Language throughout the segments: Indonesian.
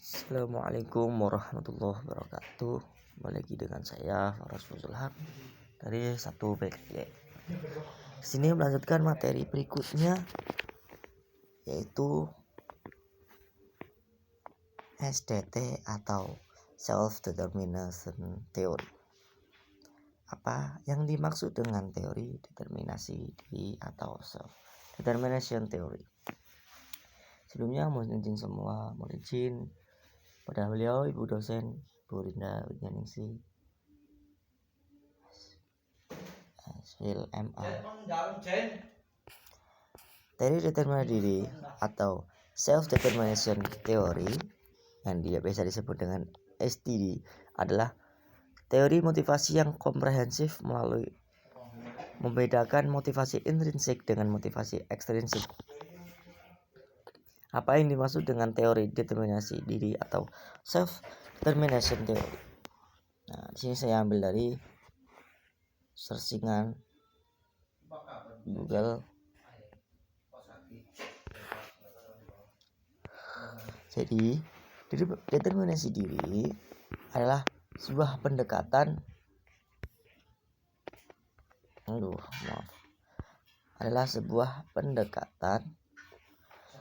Assalamualaikum warahmatullahi wabarakatuh. Kembali lagi dengan saya Faras Fuzulhaq dari 1BKY. Sini melanjutkan materi berikutnya, yaitu SDT atau Self Determination Theory. Apa yang dimaksud dengan teori determinasi diri atau Self Determination Theory? Sebelumnya mohon izin semua, mohon izin pada beliau Ibu dosen Bu Rinda Widyaningsih SFIL-MA. Teori determinasi diri atau Self Determination Theory yang dia biasa disebut dengan SDD adalah teori motivasi yang komprehensif melalui membedakan motivasi intrinsik dengan motivasi ekstrinsik. Apa yang dimaksud dengan teori determinasi diri atau Self Determination Theory? Nah, di sini saya ambil dari searchingan Google. Jadi, determinasi diri adalah sebuah pendekatan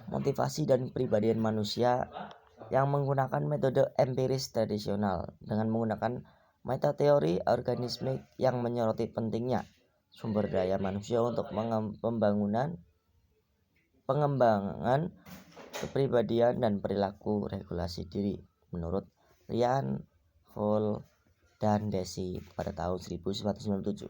motivasi dan kepribadian manusia yang menggunakan metode empiris tradisional dengan menggunakan metateori organismik yang menyoroti pentingnya sumber daya manusia untuk pengembangan kepribadian dan perilaku regulasi diri menurut Ryan Hall dan Deci pada tahun 1997,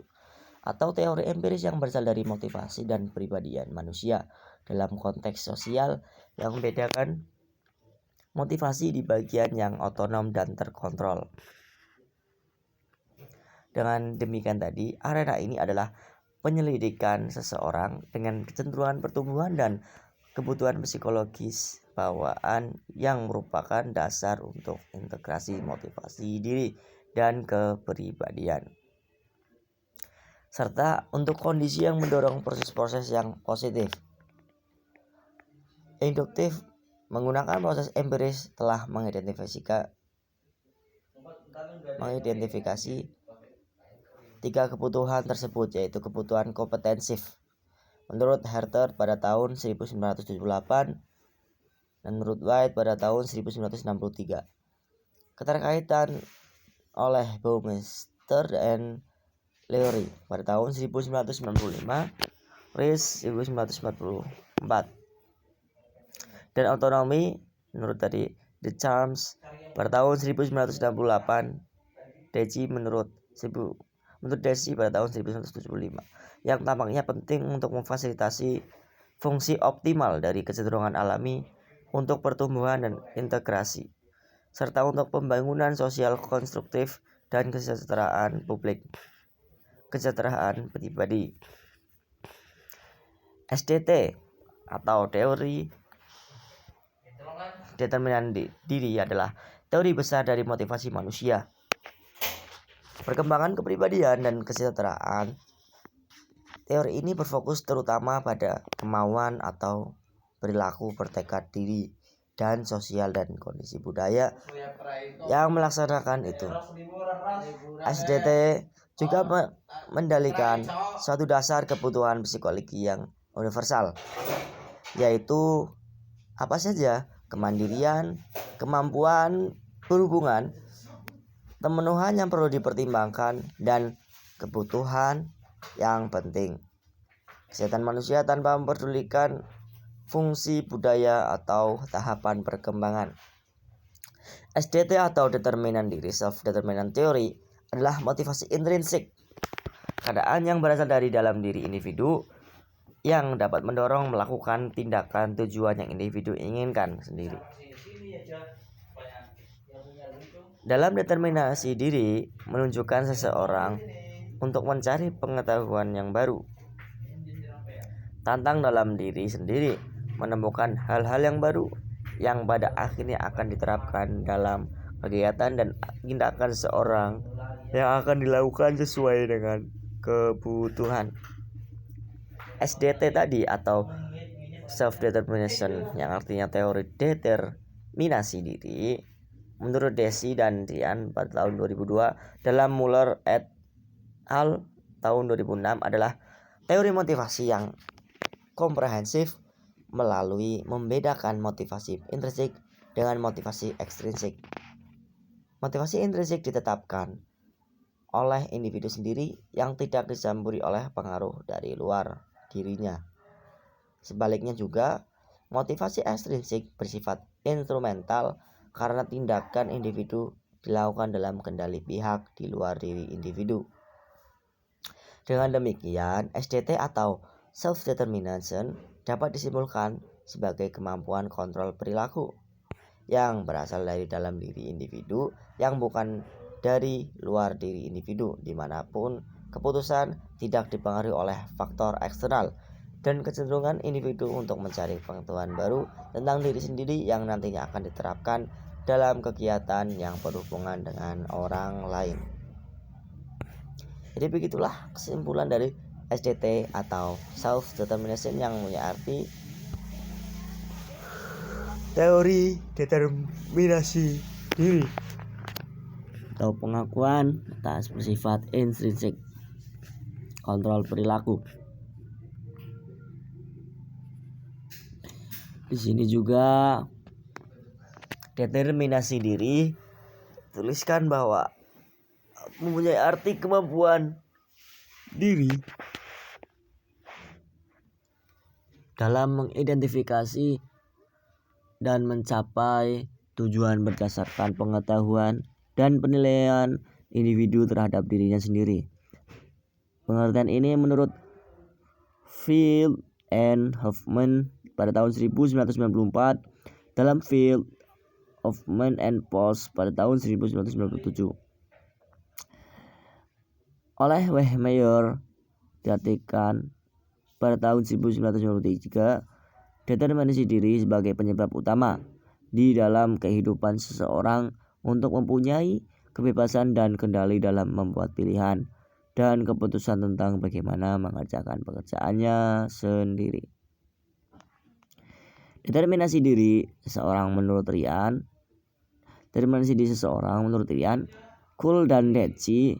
atau teori empiris yang berasal dari motivasi dan kepribadian manusia dalam konteks sosial yang membedakan motivasi di bagian yang otonom dan terkontrol. Dengan demikian tadi, arena ini adalah penyelidikan seseorang dengan kecenderungan pertumbuhan dan kebutuhan psikologis bawaan yang merupakan dasar untuk integrasi motivasi diri dan kepribadian, serta untuk kondisi yang mendorong proses-proses yang positif. Induktif menggunakan proses empiris telah mengidentifikasi tiga kebutuhan tersebut, yaitu kebutuhan kompetensif menurut Herter pada tahun 1978 dan menurut White pada tahun 1963. Keterkaitan oleh Baumeister dan Lowry pada tahun 1995, Rees 1944, dan otonomi menurut The Charms pada tahun 1968, Deci menurut Deci pada tahun 1975, yang tampaknya penting untuk memfasilitasi fungsi optimal dari kecenderungan alami untuk pertumbuhan dan integrasi, serta untuk pembangunan sosial konstruktif dan kesejahteraan pribadi. SDT atau teori determinan diri adalah teori besar dari motivasi manusia, perkembangan kepribadian dan kesejahteraan. Teori ini berfokus terutama pada kemauan atau perilaku bertekad diri dan sosial dan kondisi budaya yang melaksanakan itu. SDT juga mendalikan suatu dasar kebutuhan psikologi yang universal, yaitu apa saja? Kemandirian, kemampuan berhubungan, pemenuhan yang perlu dipertimbangkan, dan kebutuhan yang penting kesehatan manusia tanpa memperdulikan fungsi budaya atau tahapan perkembangan. SDT atau determinan diri Self Determinant Theory adalah motivasi intrinsik, keadaan yang berasal dari dalam diri individu yang dapat mendorong melakukan tindakan tujuan yang individu inginkan sendiri. Dalam determinasi diri menunjukkan seseorang untuk mencari pengetahuan yang baru, tantang dalam diri sendiri, menemukan hal-hal yang baru yang pada akhirnya akan diterapkan dalam kegiatan dan tindakan seseorang yang akan dilakukan sesuai dengan kebutuhan. SDT tadi atau self determination, yang artinya teori deter, determinasi diri menurut Deci dan Ryan pada tahun 2002 dalam Muller et al. Tahun 2006 adalah teori motivasi yang komprehensif melalui membedakan motivasi intrinsik dengan motivasi ekstrinsik. Motivasi intrinsik ditetapkan oleh individu sendiri yang tidak dicampuri oleh pengaruh dari luar dirinya. Sebaliknya juga, motivasi ekstrinsik bersifat instrumental karena tindakan individu dilakukan dalam kendali pihak di luar diri individu. Dengan demikian, SDT atau self-determination dapat disimpulkan sebagai kemampuan kontrol perilaku yang berasal dari dalam diri individu yang bukan dari luar diri individu, dimanapun keputusan tidak dipengaruhi oleh faktor eksternal dan kecenderungan individu untuk mencari pengetahuan baru tentang diri sendiri yang nantinya akan diterapkan dalam kegiatan yang berhubungan dengan orang lain. Jadi begitulah kesimpulan dari SDT atau self determination yang punya arti teori determinasi diri atau pengakuan atas bersifat intrinsik kontrol perilaku. Di sini juga determinasi diri tuliskan bahwa mempunyai arti kemampuan diri dalam mengidentifikasi dan mencapai tujuan berdasarkan pengetahuan dan penilaian individu terhadap dirinya sendiri. Pengertian ini menurut Field and Hoffman pada tahun 1994 dalam Field, Hoffman and Post pada tahun 1997. Oleh Wehmeyer diartikan pada tahun 1993 determinasi diri sebagai penyebab utama di dalam kehidupan seseorang untuk mempunyai kebebasan dan kendali dalam membuat pilihan dan keputusan tentang bagaimana mengerjakan pekerjaannya sendiri. Determinasi diri seseorang menurut Ryan, Kuhl dan Deci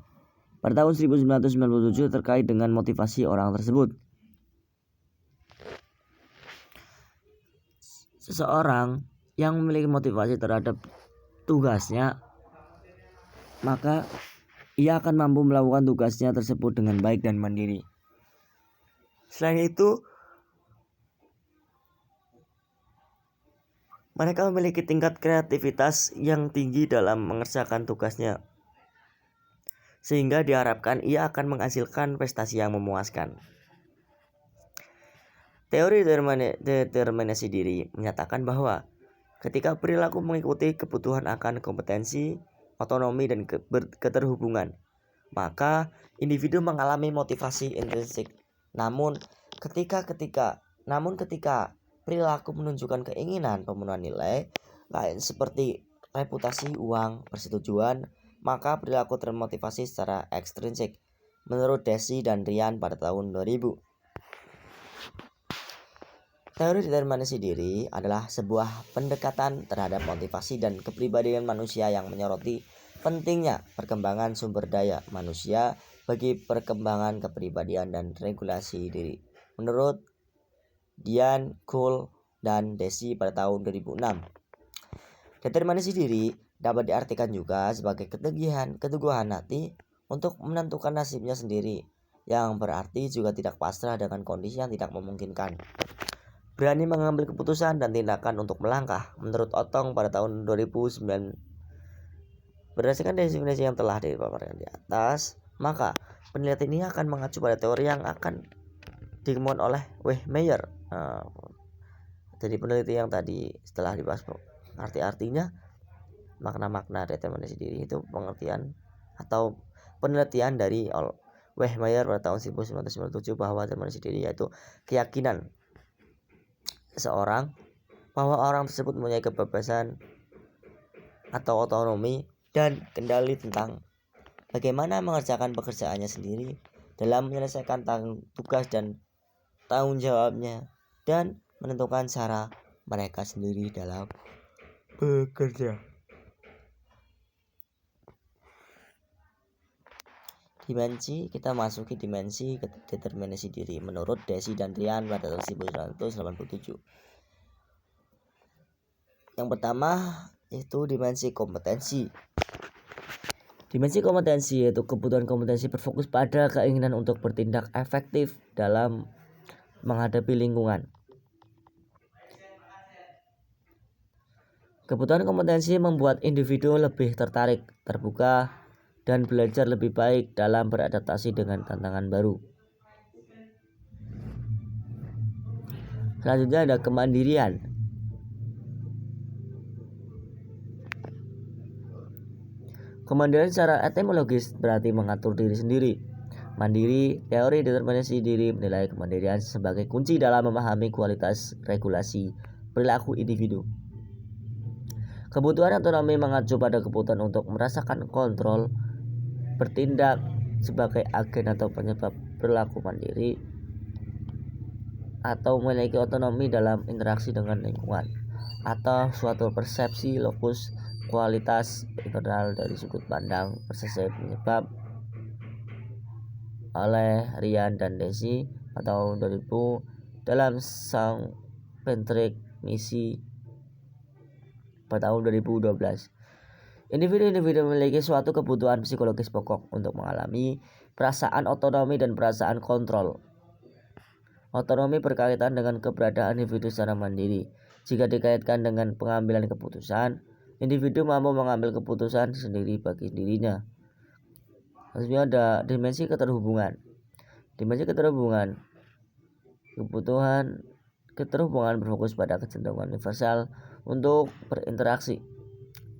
pada tahun 1997 terkait dengan motivasi orang tersebut. Seseorang yang memiliki motivasi terhadap tugasnya, maka ia akan mampu melakukan tugasnya tersebut dengan baik dan mandiri. Selain itu, mereka memiliki tingkat kreativitas yang tinggi dalam mengerjakan tugasnya, sehingga diharapkan ia akan menghasilkan prestasi yang memuaskan. Teori determinasi diri menyatakan bahwa ketika perilaku mengikuti kebutuhan akan kompetensi, otonomi, dan keterhubungan, maka individu mengalami motivasi intrinsik. Namun ketika perilaku menunjukkan keinginan pemenuhan nilai lain seperti reputasi, uang, persetujuan, maka perilaku termotivasi secara ekstrinsik menurut Deci dan Ryan pada tahun 2000. Teori determinasi diri adalah sebuah pendekatan terhadap motivasi dan kepribadian manusia yang menyoroti pentingnya perkembangan sumber daya manusia bagi perkembangan kepribadian dan regulasi diri. Menurut Dian, Kuhl, dan Deci pada tahun 2006. Determinasi diri dapat diartikan juga sebagai keteguhan hati untuk menentukan nasibnya sendiri, yang berarti juga tidak pasrah dengan kondisi yang tidak memungkinkan. Berani mengambil keputusan dan tindakan untuk melangkah. Menurut Otong pada tahun 2009, berdasarkan definisi yang telah dipaparkan di atas, maka penelitian ini akan mengacu pada teori yang akan dikemukakan oleh Wehmeyer. Jadi penelitian yang tadi setelah dibahas arti-artinya, makna-makna determinasi diri itu pengertian atau penelitian dari Wehmeyer pada tahun 1997 bahwa determinasi diri yaitu keyakinan seseorang bahwa orang tersebut mempunyai kebebasan atau otonomi dan kendali tentang bagaimana mengerjakan pekerjaannya sendiri dalam menyelesaikan tugas dan tanggung jawabnya dan menentukan cara mereka sendiri dalam bekerja. Dimensi, kita masuki dimensi determinasi diri menurut Desi dan Rian pada tahun 1987. Yang pertama itu dimensi kompetensi. Dimensi kompetensi yaitu kebutuhan kompetensi berfokus pada keinginan untuk bertindak efektif dalam menghadapi lingkungan. Kebutuhan kompetensi membuat individu lebih tertarik, terbuka, dan belajar lebih baik dalam beradaptasi dengan tantangan baru. Selanjutnya ada kemandirian. Kemandirian secara etimologis berarti mengatur diri sendiri. Mandiri, teori determinasi diri menilai kemandirian sebagai kunci dalam memahami kualitas regulasi perilaku individu. Kebutuhan otonomi mengacu pada kebutuhan untuk merasakan kontrol, bertindak sebagai agen atau penyebab perilaku mandiri, atau memiliki otonomi dalam interaksi dengan lingkungan, atau suatu persepsi lokus kualitas internal dari sudut pandang persepsi penyebab oleh Rian dan Desi pada tahun 2000 dalam Sang Pentrik Misi pada tahun 2012. Individu-individu memiliki suatu kebutuhan psikologis pokok untuk mengalami perasaan otonomi dan perasaan kontrol. Otonomi berkaitan dengan keberadaan individu secara mandiri. Jika dikaitkan dengan pengambilan keputusan, individu mampu mengambil keputusan sendiri bagi dirinya. Selanjutnya ada dimensi keterhubungan. Dimensi keterhubungan, kebutuhan keterhubungan berfokus pada kecenderungan universal untuk berinteraksi,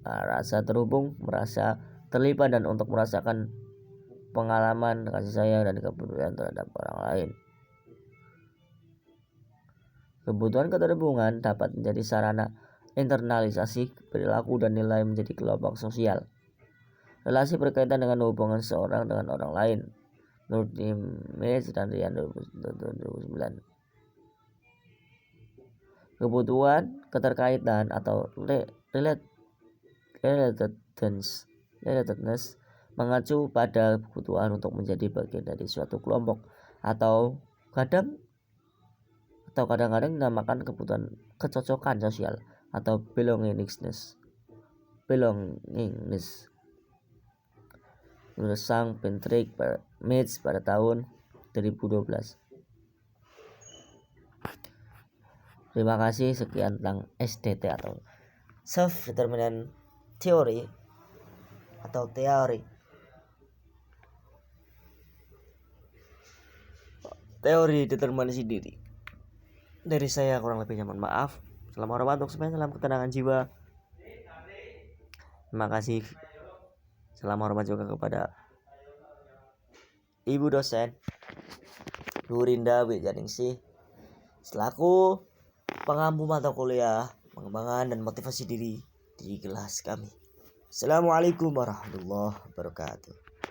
rasa terhubung, merasa terlibat, dan untuk merasakan pengalaman kasih sayang dan kepedulian terhadap orang lain. Kebutuhan keterhubungan dapat menjadi sarana internalisasi perilaku dan nilai menjadi kelompok sosial. Relasi berkaitan dengan hubungan seorang dengan orang lain menurut Image dan Rian 2009. Kebutuhan keterkaitan atau relatedness mengacu pada kebutuhan untuk menjadi bagian dari suatu kelompok atau kadang-kadang dinamakan kebutuhan kecocokan sosial atau belongingness. Menurut Sang Pentrik Mitch pada tahun 2012. Terima kasih, sekian tentang SDT atau Self Determinant Theory atau teori determinasi diri. Dari saya kurang lebihnya mohon maaf. Salam hormat untuk semuanya, salam ketenangan jiwa. Terima kasih. Salam hormat juga kepada Ibu dosen Bu Rinda Wijaningsih selaku pengampu mata kuliah pengembangan dan motivasi diri di kelas kami. Assalamualaikum warahmatullahi wabarakatuh.